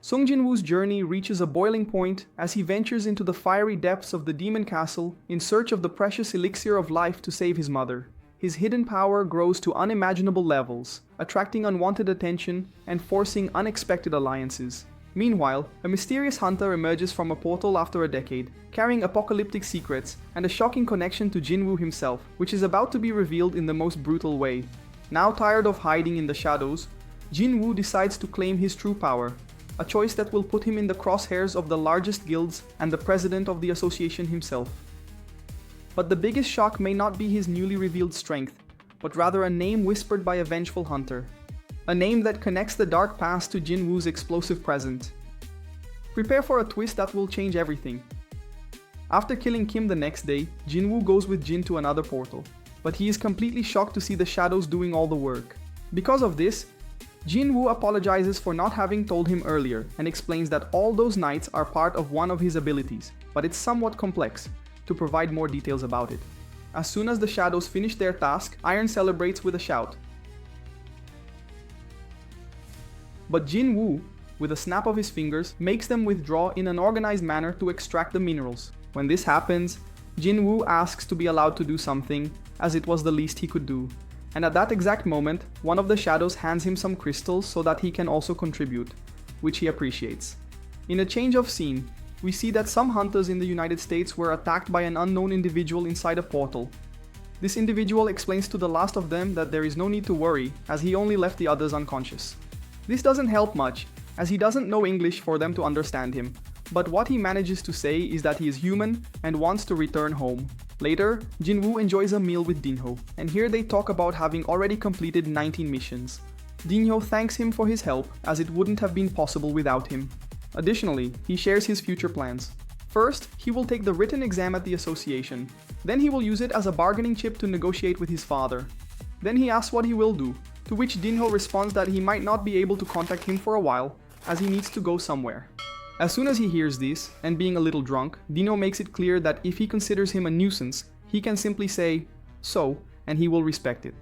Sung Jinwoo's journey reaches a boiling point as he ventures into the fiery depths of the demon castle in search of the precious Elixir of Life to save his mother. His hidden power grows to unimaginable levels, attracting unwanted attention and forcing unexpected alliances. Meanwhile, a mysterious hunter emerges from a portal after a decade, carrying apocalyptic secrets and a shocking connection to Jinwoo himself, which is about to be revealed in the most brutal way. Now tired of hiding in the shadows, Jinwoo decides to claim his true power, a choice that will put him in the crosshairs of the largest guilds and the president of the association himself. But the biggest shock may not be his newly revealed strength, but rather a name whispered by a vengeful hunter. A name that connects the dark past to Jinwoo's explosive present. Prepare for a twist that will change everything. After killing Kim the next day, Jinwoo goes with Jin to another portal, but he is completely shocked to see the shadows doing all the work. Because of this, Jinwoo apologizes for not having told him earlier and explains that all those nights are part of one of his abilities, but it's somewhat complex, to provide more details about it. As soon as the shadows finish their task, Iron celebrates with a shout. But Jinwoo, with a snap of his fingers, makes them withdraw in an organized manner to extract the minerals. When this happens, Jinwoo asks to be allowed to do something, as it was the least he could do. And at that exact moment, one of the shadows hands him some crystals so that he can also contribute, which he appreciates. In a change of scene, we see that some hunters in the United States were attacked by an unknown individual inside a portal. This individual explains to the last of them that there is no need to worry, as he only left the others unconscious. This doesn't help much, as he doesn't know English for them to understand him, but what he manages to say is that he is human and wants to return home. Later, Jinwoo enjoys a meal with Dinho, and here they talk about having already completed 19 missions. Dinho thanks him for his help, as it wouldn't have been possible without him. Additionally, he shares his future plans. First, he will take the written exam at the association. Then he will use it as a bargaining chip to negotiate with his father. Then he asks what he will do, to which Dinho responds that he might not be able to contact him for a while, as he needs to go somewhere. As soon as he hears this, and being a little drunk, Dinho makes it clear that if he considers him a nuisance, he can simply say, "so," and he will respect it.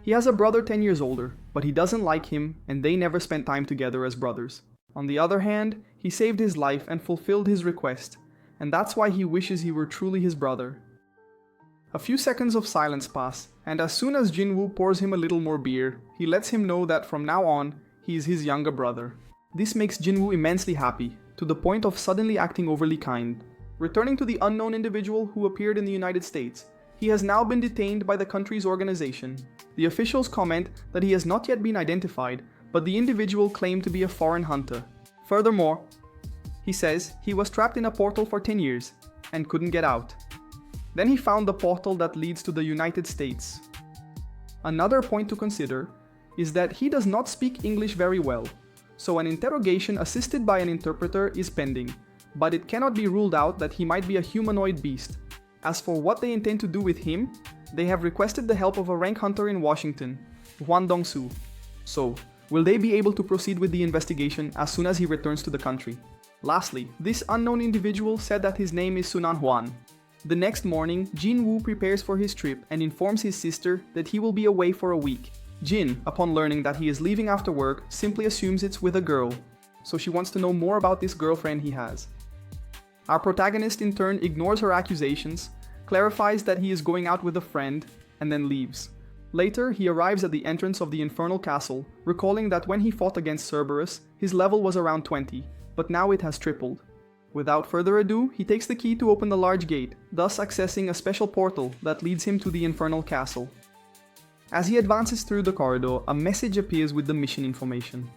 He has a brother 10 years older, but he doesn't like him and they never spent time together as brothers. On the other hand, he saved his life and fulfilled his request, and that's why he wishes he were truly his brother. A few seconds of silence pass, and as soon as Jinwoo pours him a little more beer, he lets him know that from now on, he is his younger brother. This makes Jinwoo immensely happy, to the point of suddenly acting overly kind. Returning to the unknown individual who appeared in the United States, he has now been detained by the country's organization. The officials comment that he has not yet been identified, but the individual claimed to be a foreign hunter. Furthermore, he says he was trapped in a portal for 10 years and couldn't get out. Then he found the portal that leads to the United States. Another point to consider is that he does not speak English very well, so an interrogation assisted by an interpreter is pending, but it cannot be ruled out that he might be a humanoid beast. As for what they intend to do with him, they have requested the help of a rank hunter in Washington, Hwang Dong-Soo. So, will they be able to proceed with the investigation as soon as he returns to the country? Lastly, this unknown individual said that his name is Sunan Hwan. The next morning, Jinwoo prepares for his trip and informs his sister that he will be away for a week. Jin, upon learning that he is leaving after work, simply assumes it's with a girl, so she wants to know more about this girlfriend he has. Our protagonist in turn ignores her accusations, clarifies that he is going out with a friend, and then leaves. Later, he arrives at the entrance of the Infernal Castle, recalling that when he fought against Cerberus, his level was around 20, but now it has tripled. Without further ado, he takes the key to open the large gate, thus accessing a special portal that leads him to the Infernal Castle. As he advances through the corridor, a message appears with the mission information.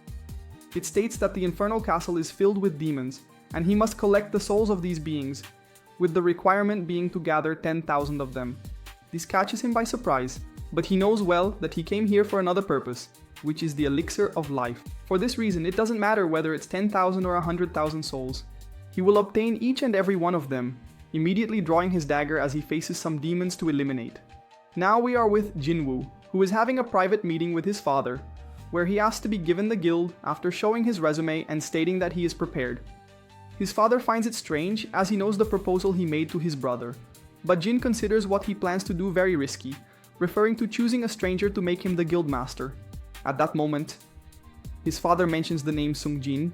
It states that the Infernal Castle is filled with demons, and he must collect the souls of these beings, with the requirement being to gather 10,000 of them. This catches him by surprise, but he knows well that he came here for another purpose, which is the Elixir of Life. For this reason, it doesn't matter whether it's 10,000 or 100,000 souls. He will obtain each and every one of them, immediately drawing his dagger as he faces some demons to eliminate. Now we are with Jinwoo, who is having a private meeting with his father, where he asks to be given the guild after showing his resume and stating that he is prepared. His father finds it strange as he knows the proposal he made to his brother, but Jin considers what he plans to do very risky, referring to choosing a stranger to make him the guild master. At that moment, his father mentions the name Sung Jin,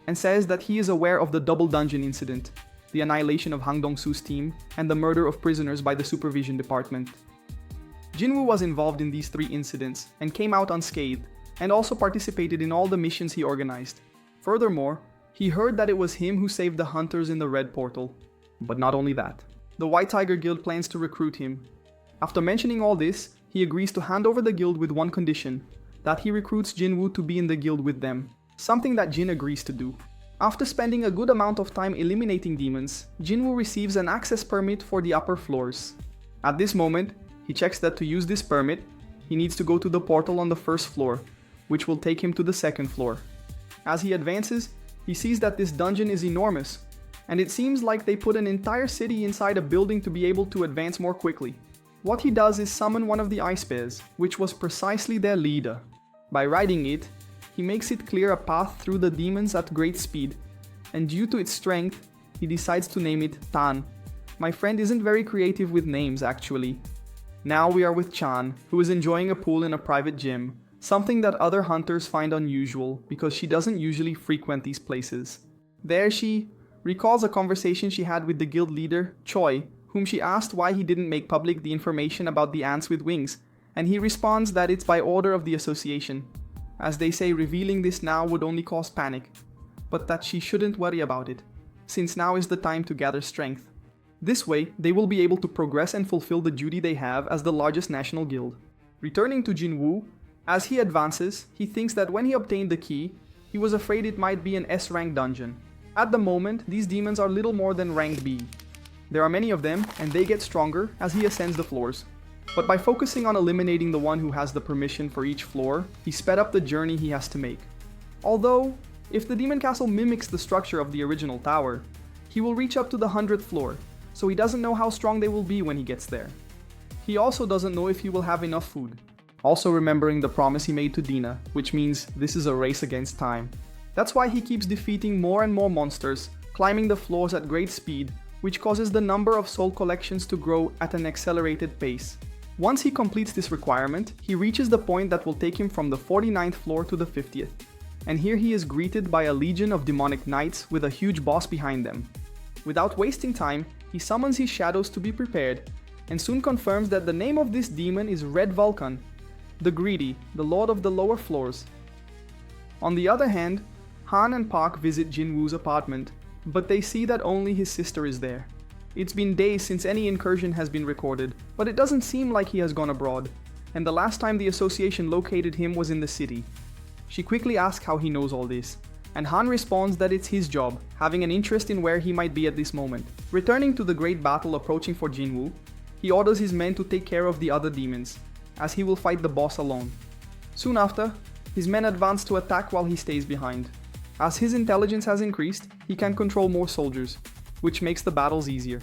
and says that he is aware of the double dungeon incident, the annihilation of Hwang Dong-Soo's team, and the murder of prisoners by the supervision department. Jinwoo was involved in these 3 incidents and came out unscathed, and also participated in all the missions he organized. Furthermore, he heard that it was him who saved the hunters in the red portal. But not only that. The White Tiger Guild plans to recruit him. After mentioning all this, he agrees to hand over the guild with one condition, that he recruits Jinwoo to be in the guild with them, something that Jin agrees to do. After spending a good amount of time eliminating demons, Jinwoo receives an access permit for the upper floors. At this moment, he checks that to use this permit, he needs to go to the portal on the first floor, which will take him to the second floor. As he advances, he sees that this dungeon is enormous, and it seems like they put an entire city inside a building to be able to advance more quickly. What he does is summon one of the ice bears, which was precisely their leader. By riding it, he makes it clear a path through the demons at great speed, and due to its strength, he decides to name it Tan. My friend isn't very creative with names actually. Now we are with Chan, who is enjoying a pool in a private gym, something that other hunters find unusual because she doesn't usually frequent these places. There she recalls a conversation she had with the guild leader, Choi, whom she asked why he didn't make public the information about the ants with wings, and he responds that it's by order of the association, as they say revealing this now would only cause panic, but that she shouldn't worry about it, since now is the time to gather strength. This way, they will be able to progress and fulfill the duty they have as the largest national guild. Returning to Jinwoo, as he advances, he thinks that when he obtained the key, he was afraid it might be an S-rank dungeon. At the moment, these demons are little more than rank B. There are many of them, and they get stronger as he ascends the floors. But by focusing on eliminating the one who has the permission for each floor, he sped up the journey he has to make. Although, if the demon castle mimics the structure of the original tower, he will reach up to the 100th floor, so he doesn't know how strong they will be when he gets there. He also doesn't know if he will have enough food. Also remembering the promise he made to Dina, which means this is a race against time. That's why he keeps defeating more and more monsters, climbing the floors at great speed, which causes the number of soul collections to grow at an accelerated pace. Once he completes this requirement, he reaches the point that will take him from the 49th floor to the 50th. And here he is greeted by a legion of demonic knights with a huge boss behind them. Without wasting time, he summons his shadows to be prepared, and soon confirms that the name of this demon is Red Vulcan, the greedy, the lord of the lower floors. On the other hand, Han and Park visit Jinwoo's apartment, but they see that only his sister is there. It's been days since any incursion has been recorded, but it doesn't seem like he has gone abroad, and the last time the association located him was in the city. She quickly asks how he knows all this, and Han responds that it's his job, having an interest in where he might be at this moment. Returning to the great battle approaching for Jinwoo, he orders his men to take care of the other demons, as he will fight the boss alone. Soon after, his men advance to attack while he stays behind. As his intelligence has increased, he can control more soldiers, which makes the battles easier.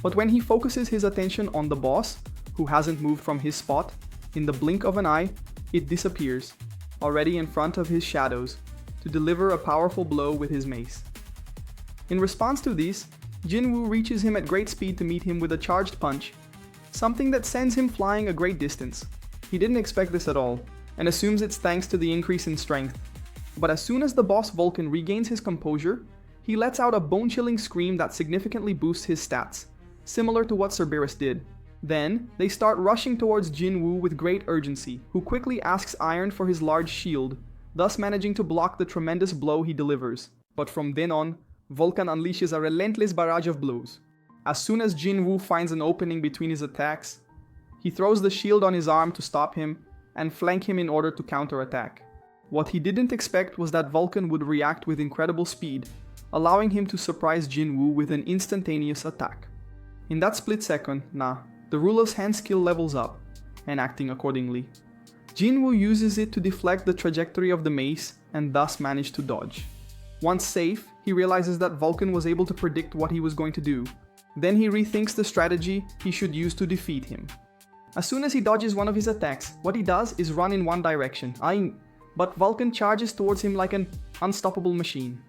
But when he focuses his attention on the boss, who hasn't moved from his spot, in the blink of an eye, it disappears, already in front of his shadows, to deliver a powerful blow with his mace. In response to this, Jinwoo reaches him at great speed to meet him with a charged punch, something that sends him flying a great distance. He didn't expect this at all, and assumes it's thanks to the increase in strength. But as soon as the boss Vulcan regains his composure, he lets out a bone-chilling scream that significantly boosts his stats, similar to what Cerberus did. Then, they start rushing towards Jinwoo with great urgency, who quickly asks Iron for his large shield, thus managing to block the tremendous blow he delivers. But from then on, Vulcan unleashes a relentless barrage of blows. As soon as Jinwoo finds an opening between his attacks, he throws the shield on his arm to stop him and flank him in order to counterattack. What he didn't expect was that Vulcan would react with incredible speed, allowing him to surprise Jinwoo with an instantaneous attack. In that split second, the ruler's hand skill levels up, and acting accordingly. Jinwoo uses it to deflect the trajectory of the mace and thus manage to dodge. Once safe, he realizes that Vulcan was able to predict what he was going to do. Then he rethinks the strategy he should use to defeat him. As soon as he dodges one of his attacks, what he does is run in one direction, but Vulcan charges towards him like an unstoppable machine.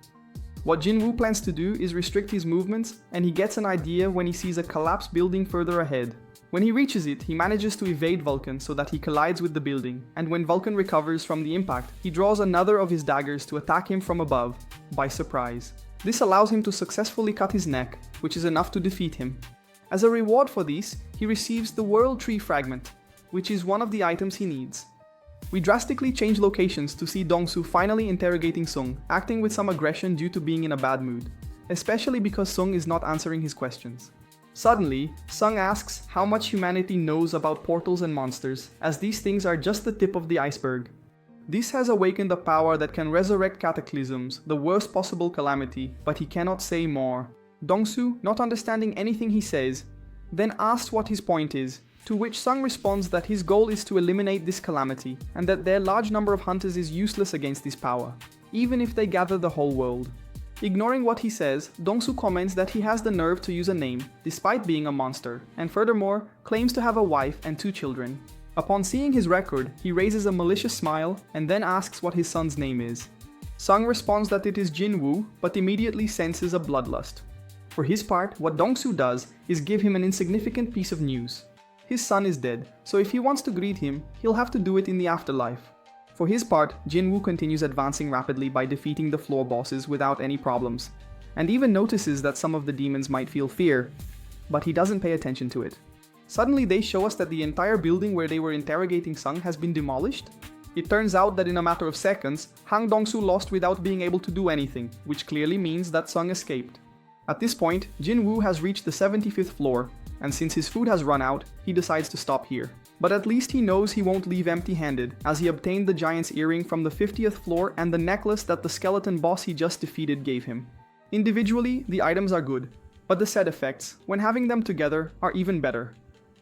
What Jinwoo plans to do is restrict his movements, and he gets an idea when he sees a collapsed building further ahead. When he reaches it, he manages to evade Vulcan so that he collides with the building, and when Vulcan recovers from the impact, he draws another of his daggers to attack him from above, by surprise. This allows him to successfully cut his neck, which is enough to defeat him. As a reward for this, he receives the World Tree Fragment, which is one of the items he needs. We drastically change locations to see Dong-Soo finally interrogating Sung, acting with some aggression due to being in a bad mood, especially because Sung is not answering his questions. Suddenly, Sung asks how much humanity knows about portals and monsters, as these things are just the tip of the iceberg. This has awakened a power that can resurrect cataclysms, the worst possible calamity, but he cannot say more. Dong-Soo, not understanding anything he says, then asks what his point is, to which Sung responds that his goal is to eliminate this calamity, and that their large number of hunters is useless against this power, even if they gather the whole world. Ignoring what he says, Dong-Soo comments that he has the nerve to use a name, despite being a monster, and furthermore, claims to have a wife and 2 children. Upon seeing his record, he raises a malicious smile and then asks what his son's name is. Sung responds that it is Jinwoo, but immediately senses a bloodlust. For his part, what Dong-Soo does is give him an insignificant piece of news. His son is dead, so if he wants to greet him, he'll have to do it in the afterlife. For his part, Jinwoo continues advancing rapidly by defeating the floor bosses without any problems, and even notices that some of the demons might feel fear, but he doesn't pay attention to it. Suddenly they show us that the entire building where they were interrogating Sung has been demolished. It turns out that in a matter of seconds, Hwang Dong-Soo lost without being able to do anything, which clearly means that Sung escaped. At this point, Jinwoo has reached the 75th floor, and since his food has run out, he decides to stop here. But at least he knows he won't leave empty-handed, as he obtained the giant's earring from the 50th floor and the necklace that the skeleton boss he just defeated gave him. Individually, the items are good, but the set effects, when having them together, are even better.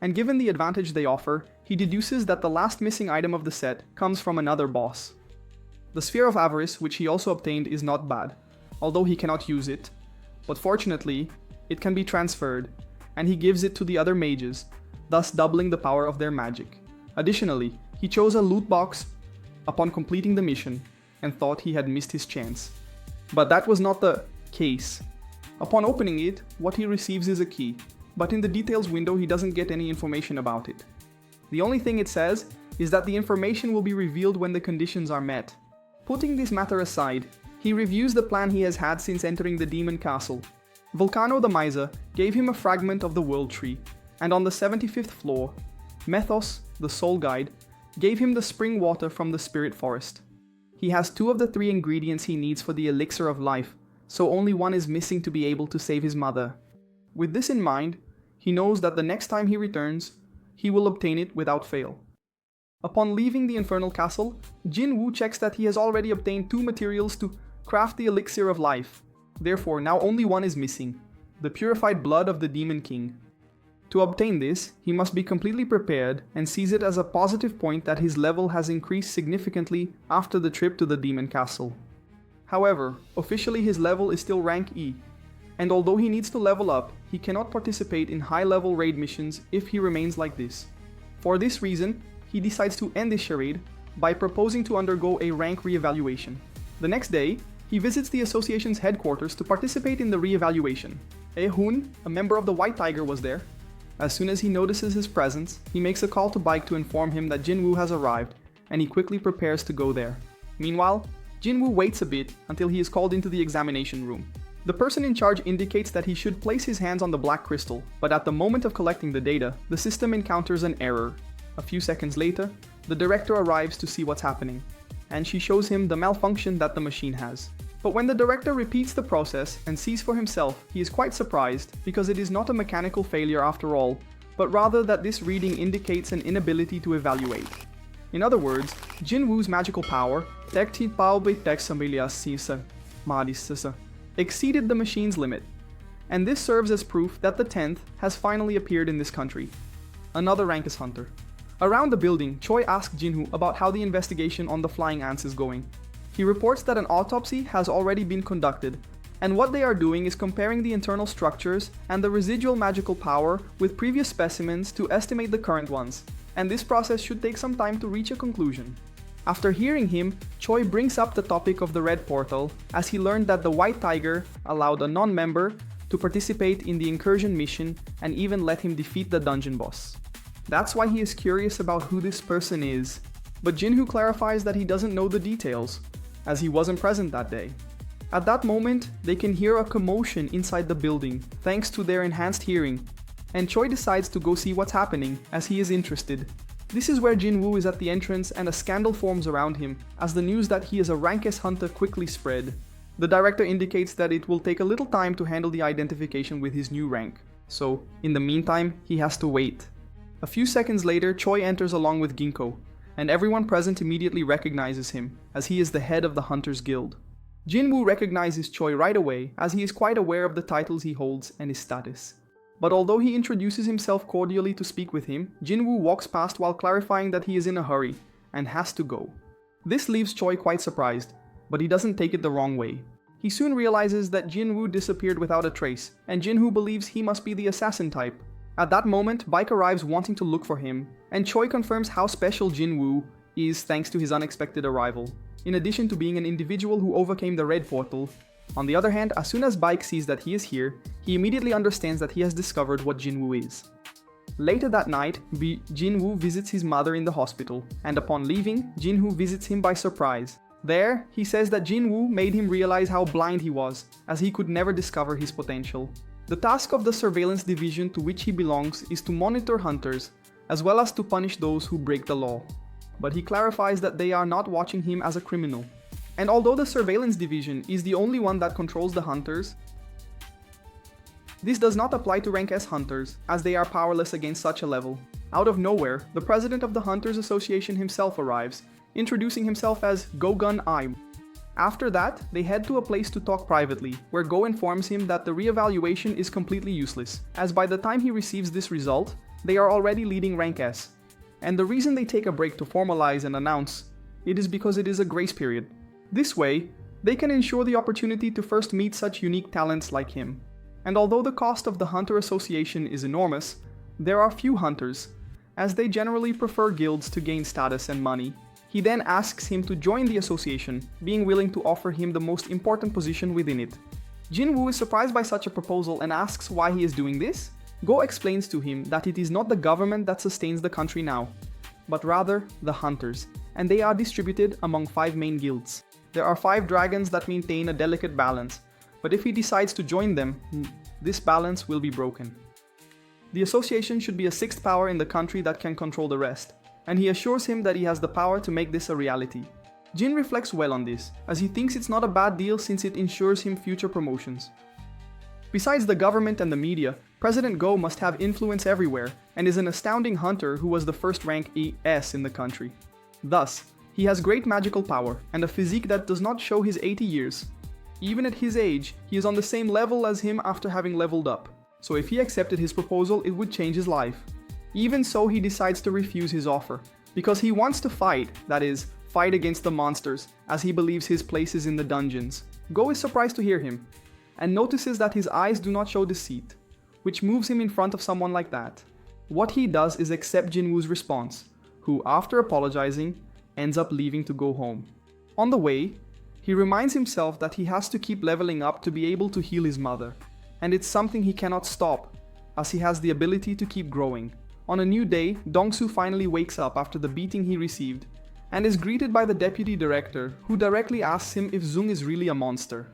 And given the advantage they offer, he deduces that the last missing item of the set comes from another boss. The Sphere of Avarice, which he also obtained, is not bad, although he cannot use it, but fortunately, it can be transferred, and he gives it to the other mages, thus doubling the power of their magic. Additionally, he chose a loot box upon completing the mission and thought he had missed his chance. But that was not the case. Upon opening it, what he receives is a key, but in the details window he doesn't get any information about it. The only thing it says is that the information will be revealed when the conditions are met. Putting this matter aside, he reviews the plan he has had since entering the demon castle. Volcano the Miser gave him a fragment of the World Tree, and on the 75th floor, Methos, the Soul Guide, gave him the spring water from the Spirit Forest. He has 2 of the 3 ingredients he needs for the Elixir of Life, so only one is missing to be able to save his mother. With this in mind, he knows that the next time he returns, he will obtain it without fail. Upon leaving the Infernal Castle, Jinwoo checks that he has already obtained 2 materials to craft the Elixir of Life. Therefore, now only one is missing, the purified blood of the Demon King. To obtain this, he must be completely prepared and sees it as a positive point that his level has increased significantly after the trip to the Demon Castle. However, officially his level is still rank E, and although he needs to level up, he cannot participate in high-level raid missions if he remains like this. For this reason, he decides to end this charade by proposing to undergo a rank re-evaluation. The next day, he visits the association's headquarters to participate in the re-evaluation. Hun, a member of the White Tiger, was there. As soon as he notices his presence, he makes a call to Bike to inform him that Jinwoo has arrived, and he quickly prepares to go there. Meanwhile, Jinwoo waits a bit until he is called into the examination room. The person in charge indicates that he should place his hands on the black crystal, but at the moment of collecting the data, the system encounters an error. A few seconds later, the director arrives to see what's happening, and she shows him the malfunction that the machine has. But when the director repeats the process and sees for himself, he is quite surprised because it is not a mechanical failure after all, but rather that this reading indicates an inability to evaluate. In other words, Jinwoo's magical power exceeded the machine's limit, and this serves as proof that the 10th has finally appeared in this country. Another rank is Hunter. Around the building, Choi asks Jinwoo about how the investigation on the flying ants is going. He reports that an autopsy has already been conducted, and what they are doing is comparing the internal structures and the residual magical power with previous specimens to estimate the current ones, and this process should take some time to reach a conclusion. After hearing him, Choi brings up the topic of the Red Portal, as he learned that the White Tiger allowed a non-member to participate in the incursion mission and even let him defeat the dungeon boss. That's why he is curious about who this person is, but Jinwoo clarifies that he doesn't know the details, as he wasn't present that day. At that moment, they can hear a commotion inside the building thanks to their enhanced hearing, and Choi decides to go see what's happening as he is interested. This is where Jinwoo is at the entrance and a scandal forms around him as the news that he is a rank S hunter quickly spread. The director indicates that it will take a little time to handle the identification with his new rank, so in the meantime he has to wait. A few seconds later, Choi enters along with Ginkgo, and everyone present immediately recognizes him as he is the head of the Hunters Guild. Jinwoo recognizes Choi right away as he is quite aware of the titles he holds and his status. But although he introduces himself cordially to speak with him, Jinwoo walks past while clarifying that he is in a hurry and has to go. This leaves Choi quite surprised, but he doesn't take it the wrong way. He soon realizes that Jinwoo disappeared without a trace, and Jinwoo believes he must be the assassin type. At that moment, Baek arrives wanting to look for him, and Choi confirms how special Jinwoo is thanks to his unexpected arrival, in addition to being an individual who overcame the red portal. On the other hand, as soon as Baek sees that he is here, he immediately understands that he has discovered what Jinwoo is. Later that night, Jinwoo visits his mother in the hospital, and upon leaving, Jinwoo visits him by surprise. There, he says that Jinwoo made him realize how blind he was, as he could never discover his potential. The task of the surveillance division to which he belongs is to monitor hunters, as well as to punish those who break the law. But he clarifies that they are not watching him as a criminal. And although the surveillance division is the only one that controls the hunters, this does not apply to rank S hunters, as they are powerless against such a level. Out of nowhere, the president of the Hunters Association himself arrives, introducing himself as Go-Gun I. After that, they head to a place to talk privately, where Go informs him that the re-evaluation is completely useless, as by the time he receives this result, they are already leading rank S. And the reason they take a break to formalize and announce it is because it is a grace period. This way, they can ensure the opportunity to first meet such unique talents like him. And although the cost of the Hunter Association is enormous, there are few hunters, as they generally prefer guilds to gain status and money. He then asks him to join the association, being willing to offer him the most important position within it. Jinwoo is surprised by such a proposal and asks why he is doing this. Go explains to him that it is not the government that sustains the country now, but rather the hunters, and they are distributed among 5 main guilds. There are 5 dragons that maintain a delicate balance, but if he decides to join them, this balance will be broken. The association should be a 6th power in the country that can control the rest, and he assures him that he has the power to make this a reality. Jin reflects well on this, as he thinks it's not a bad deal since it ensures him future promotions. Besides the government and the media, President Go must have influence everywhere, and is an astounding hunter who was the first rank ES in the country. Thus, he has great magical power, and a physique that does not show his 80 years. Even at his age, he is on the same level as him after having leveled up, so if he accepted his proposal, it would change his life. Even so, he decides to refuse his offer, because he wants to fight, that is, fight against the monsters, as he believes his place is in the dungeons. Go is surprised to hear him, and notices that his eyes do not show deceit, which moves him in front of someone like that. What he does is accept Jinwoo's response, who, after apologizing, ends up leaving to go home. On the way, he reminds himself that he has to keep leveling up to be able to heal his mother, and it's something he cannot stop, as he has the ability to keep growing. On a new day, Dong-Soo finally wakes up after the beating he received, and is greeted by the deputy director, who directly asks him if Sung is really a monster.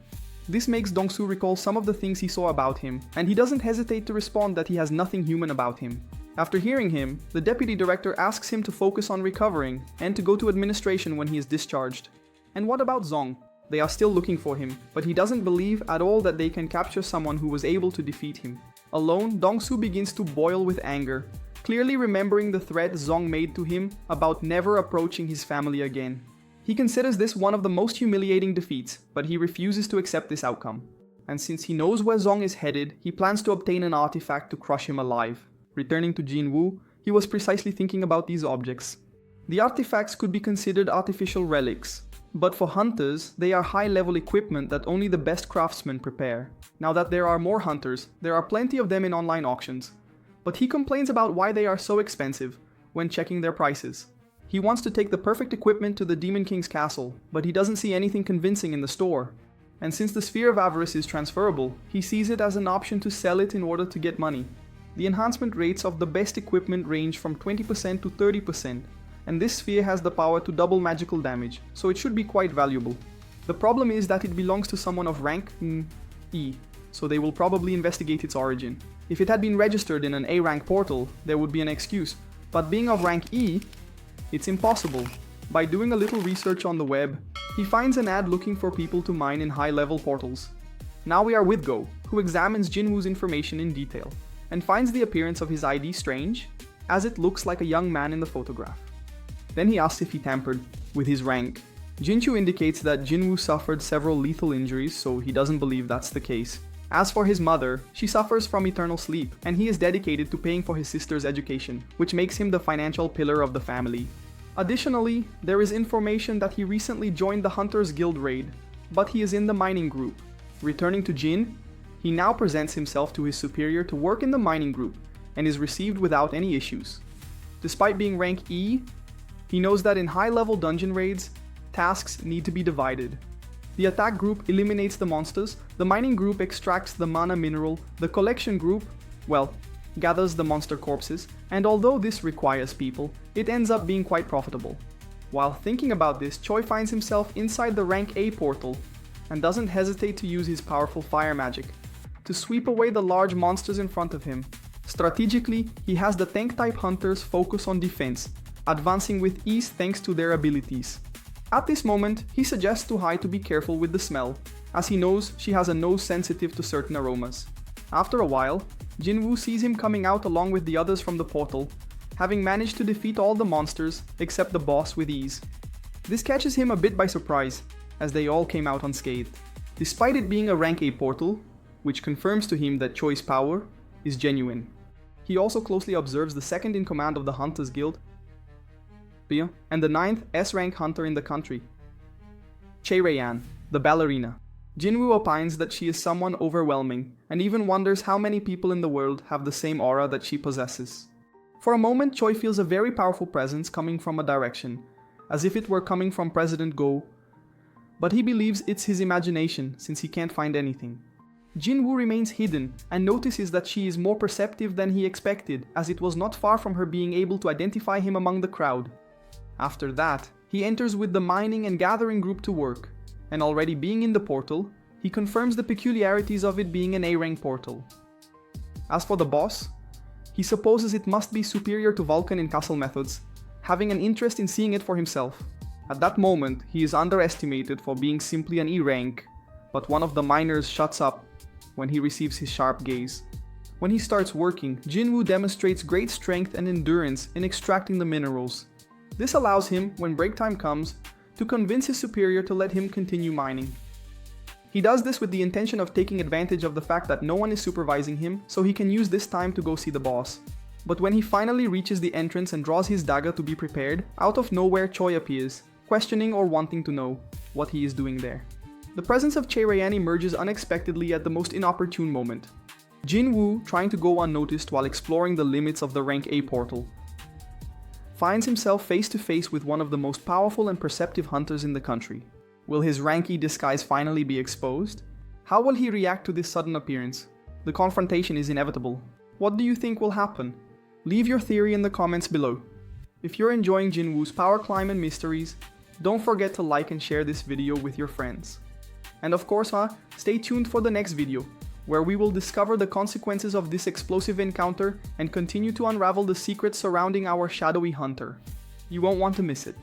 This makes Dong-Soo recall some of the things he saw about him, and he doesn't hesitate to respond that he has nothing human about him. After hearing him, the deputy director asks him to focus on recovering, and to go to administration when he is discharged. And what about Sung? They are still looking for him, but he doesn't believe at all that they can capture someone who was able to defeat him. Alone, Dong-Soo begins to boil with anger, clearly remembering the threat Sung made to him about never approaching his family again. He considers this one of the most humiliating defeats, but he refuses to accept this outcome. And since he knows where Sung is headed, he plans to obtain an artifact to crush him alive. Returning to Jinwoo, he was precisely thinking about these objects. The artifacts could be considered artificial relics, but for hunters, they are high-level equipment that only the best craftsmen prepare. Now that there are more hunters, there are plenty of them in online auctions, but he complains about why they are so expensive when checking their prices. He wants to take the perfect equipment to the Demon King's castle, but he doesn't see anything convincing in the store. And since the sphere of avarice is transferable, he sees it as an option to sell it in order to get money. The enhancement rates of the best equipment range from 20% to 30%, and this sphere has the power to double magical damage, so it should be quite valuable. The problem is that it belongs to someone of rank E, so they will probably investigate its origin. If it had been registered in an A rank portal, there would be an excuse, but being of rank E, it's impossible. By doing a little research on the web, he finds an ad looking for people to mine in high-level portals. Now we are with Go, who examines Jinwoo's information in detail, and finds the appearance of his ID strange, as it looks like a young man in the photograph. Then he asks if he tampered with his rank. Jinchu indicates that Jinwoo suffered several lethal injuries, so he doesn't believe that's the case. As for his mother, she suffers from eternal sleep, and he is dedicated to paying for his sister's education, which makes him the financial pillar of the family. Additionally, there is information that he recently joined the Hunters Guild raid, but he is in the mining group. Returning to Jin, he now presents himself to his superior to work in the mining group, and is received without any issues. Despite being rank E, he knows that in high-level dungeon raids, tasks need to be divided. The attack group eliminates the monsters, the mining group extracts the mana mineral, the collection group, well, gathers the monster corpses, and although this requires people, it ends up being quite profitable. While thinking about this, Choi finds himself inside the rank A portal, and doesn't hesitate to use his powerful fire magic to sweep away the large monsters in front of him. Strategically, he has the tank-type hunters focus on defense, advancing with ease thanks to their abilities. At this moment, he suggests to Hai to be careful with the smell, as he knows she has a nose sensitive to certain aromas. After a while, Jinwoo sees him coming out along with the others from the portal, having managed to defeat all the monsters except the boss with ease. This catches him a bit by surprise, as they all came out unscathed. Despite it being a rank A portal, which confirms to him that Choi's power is genuine. He also closely observes the second in command of the Hunters Guild, and the 9th S-rank hunter in the country, Chae-Rayan, the ballerina. Jinwoo opines that she is someone overwhelming, and even wonders how many people in the world have the same aura that she possesses. For a moment, Choi feels a very powerful presence coming from a direction, as if it were coming from President Go, but he believes it's his imagination since he can't find anything. Jinwoo remains hidden and notices that she is more perceptive than he expected, as it was not far from her being able to identify him among the crowd. After that, he enters with the mining and gathering group to work, and already being in the portal, he confirms the peculiarities of it being an A-rank portal. As for the boss, he supposes it must be superior to Vulcan in castle methods, having an interest in seeing it for himself. At that moment, he is underestimated for being simply an E-rank, but one of the miners shuts up when he receives his sharp gaze. When he starts working, Jinwoo demonstrates great strength and endurance in extracting the minerals. This allows him, when break time comes, to convince his superior to let him continue mining. He does this with the intention of taking advantage of the fact that no one is supervising him, so he can use this time to go see the boss. But when he finally reaches the entrance and draws his dagger to be prepared, out of nowhere Choi appears, questioning or wanting to know what he is doing there. The presence of Chae-Rayan emerges unexpectedly at the most inopportune moment. Jinwoo, trying to go unnoticed while exploring the limits of the rank A portal, finds himself face to face with one of the most powerful and perceptive hunters in the country. Will his rank E disguise finally be exposed? How will he react to this sudden appearance? The confrontation is inevitable. What do you think will happen? Leave your theory in the comments below. If you're enjoying Jinwoo's power climb and mysteries, don't forget to like and share this video with your friends. And of course, stay tuned for the next video, where we will discover the consequences of this explosive encounter and continue to unravel the secrets surrounding our shadowy hunter. You won't want to miss it.